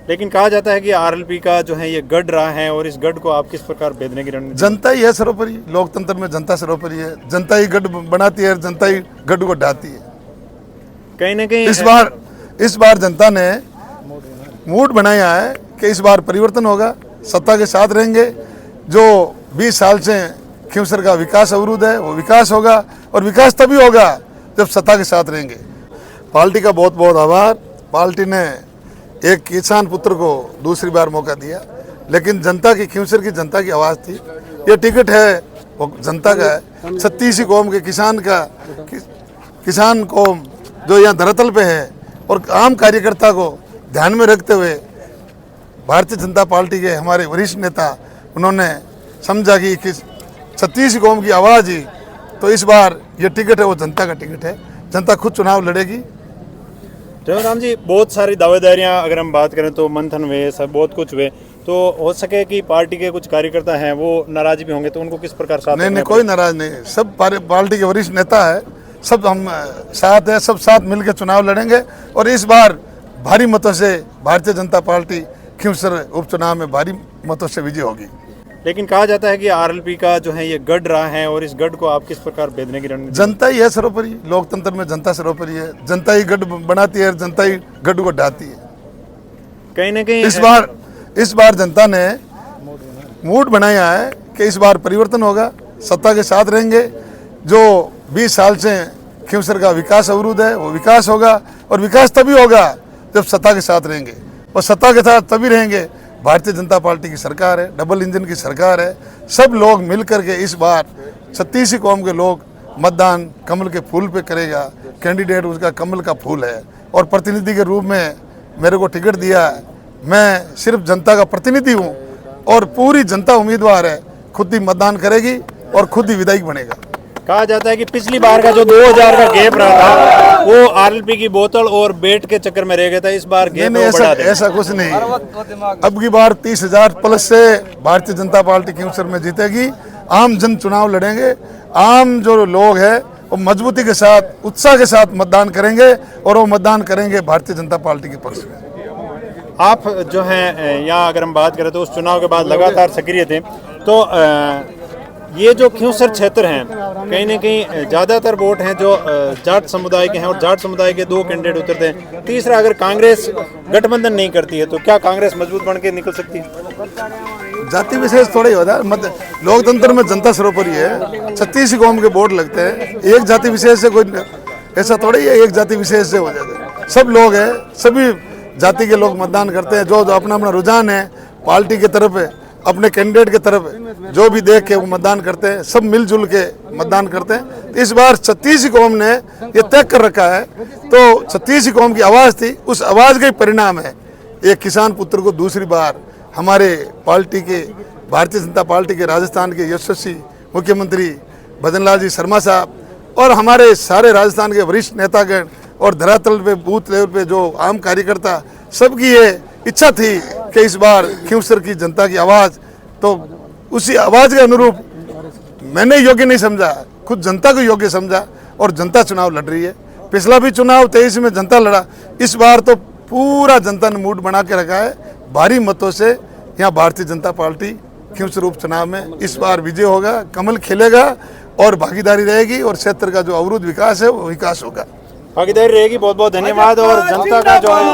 लेकिन कहा जाता है कि आरएलपी का जो है ये गढ़ रहा है और इस गढ़ को आप किस प्रकार भेदने की रणनीति? जनता ही है सर्वोपरि, लोकतंत्र में जनता सर्वोपरि है। जनता ही गढ़ बनाती है, जनता ही गढ़ को ढाती है। कहीं ना कहीं इस बार जनता ने मूड बनाया है कि इस बार परिवर्तन होगा, सत्ता के साथ रहेंगे। जो 20 साल से खिवसर का विकास अवरुद्ध है वो विकास होगा, और विकास तभी होगा जब सत्ता के साथ रहेंगे। पार्टी का बहुत बहुत आभार। पार्टी ने एक किसान पुत्र को दूसरी बार मौका दिया, लेकिन जनता की, खिवसर की जनता की आवाज़ थी। ये टिकट है वो जनता का है, 36 कौम के किसान का, किसान कौम जो यहाँ धरातल पे है, और आम कार्यकर्ता को ध्यान में रखते हुए भारतीय जनता पार्टी के हमारे वरिष्ठ नेता उन्होंने समझा कि 36 कौम की आवाज़ ही, तो इस बार ये टिकट है वो जनता का टिकट है। जनता खुद चुनाव लड़ेगी। जयराम जी, बहुत सारी दावेदारियां अगर हम बात करें तो मंथन हुए, सब बहुत कुछ हुए, तो हो सके कि पार्टी के कुछ कार्यकर्ता हैं वो नाराज भी होंगे, तो उनको किस प्रकार साथ? नहीं, कोई नाराज नहीं। सब पार्टी के वरिष्ठ नेता है, सब हम साथ हैं, सब साथ मिलकर चुनाव लड़ेंगे। और इस बार भारी मतों से भारतीय जनता पार्टी खिवसर उपचुनाव में भारी मतों से विजय होगी। लेकिन कहा जाता है कि आरएलपी का जो है ये गढ़ रहा है और इस गढ़ को आप किस प्रकार भेदने की रणनीति? जनता ही है सर्वोपरि, लोकतंत्र में जनता सर्वोपरि है। जनता ही गढ़ बनाती है, जनता ही गढ़ को ढाती है। कहीं ना कहीं इस बार जनता ने मूड बनाया है कि इस बार परिवर्तन होगा, सत्ता के साथ रहेंगे। जो 20 साल से खिवसर का विकास अवरुद्ध है वो विकास होगा, और विकास तभी होगा जब सत्ता के साथ रहेंगे, और सत्ता के साथ तभी रहेंगे भारतीय जनता पार्टी की सरकार है, डबल इंजन की सरकार है। सब लोग मिल करके इस बार 36 कौम के लोग मतदान कमल के फूल पे करेगा। कैंडिडेट उसका कमल का फूल है, और प्रतिनिधि के रूप में मेरे को टिकट दिया है। मैं सिर्फ जनता का प्रतिनिधि हूँ, और पूरी जनता उम्मीदवार है, खुद ही मतदान करेगी और खुद ही विधायक बनेगा। कहा जाता है कि पिछली बार का जो 2000 का गैप रहा था वो आरएलपी की बोतल और बेट के चक्कर में रह गया था, इस बार गैप ऐसा कुछ नहीं। अब की बार 30,000 प्लस से भारतीय जनता पार्टी खिवसर में जीतेगी। आम जन चुनाव लड़ेंगे, आम जो लोग हैं वो मजबूती के साथ, उत्साह के साथ मतदान करेंगे, और वो मतदान करेंगे भारतीय जनता पार्टी के पक्ष में। आप जो है यहाँ अगर हम बात करें तो उस चुनाव के बाद लगातार सक्रिय थे, तो ये जो खिवसर क्षेत्र हैं कहीं ना कहीं ज़्यादातर वोट हैं जो जाट समुदाय के हैं, और जाट समुदाय के 2 कैंडिडेट उतरते हैं। तीसरा, अगर कांग्रेस गठबंधन नहीं करती है तो क्या कांग्रेस मजबूत बन के निकल सकती है? जाति विशेष थोड़ा ही होता है, लोकतंत्र में जनता सर्वोपरि है। 36 कौम के वोट लगते हैं, एक जाति विशेष से कोई ऐसा थोड़ा ही है, एक जाति विशेष से हो जाता है। सब लोग हैं, सभी जाति के लोग मतदान करते हैं। जो अपना अपना रुझान है पार्टी की तरफ है, अपने कैंडिडेट की तरफ जो भी देख के वो मतदान करते हैं, सब मिलजुल के मतदान करते हैं। इस बार 36 कौम ने ये तय कर रखा है, तो 36 कौम की आवाज़ थी, उस आवाज़ का ही परिणाम है एक किसान पुत्र को दूसरी बार हमारे पार्टी के, भारतीय जनता पार्टी के राजस्थान के यशस्वी मुख्यमंत्री भजन लाल जी शर्मा साहब, और हमारे सारे राजस्थान के वरिष्ठ नेतागण, और धरातल पे बूथ लेवल पे जो आम कार्यकर्ता, सबकी ये इच्छा थी कि इस बार खिवसर की जनता की आवाज़, तो उसी आवाज़ के अनुरूप मैंने योग्य नहीं समझा, खुद जनता को योग्य समझा, और जनता चुनाव लड़ रही है। पिछला भी चुनाव 23 में जनता लड़ा, इस बार तो पूरा जनता ने मूड बना के रखा है। भारी मतों से यहाँ भारतीय जनता पार्टी खिवसर उपचुनाव में इस बार विजय होगा, कमल खिलेगा, और भागीदारी रहेगी, और क्षेत्र का जो अवरुद्ध विकास है वो विकास होगा। भागीदारी रहेगी। बहुत बहुत धन्यवाद। और जनता का जो है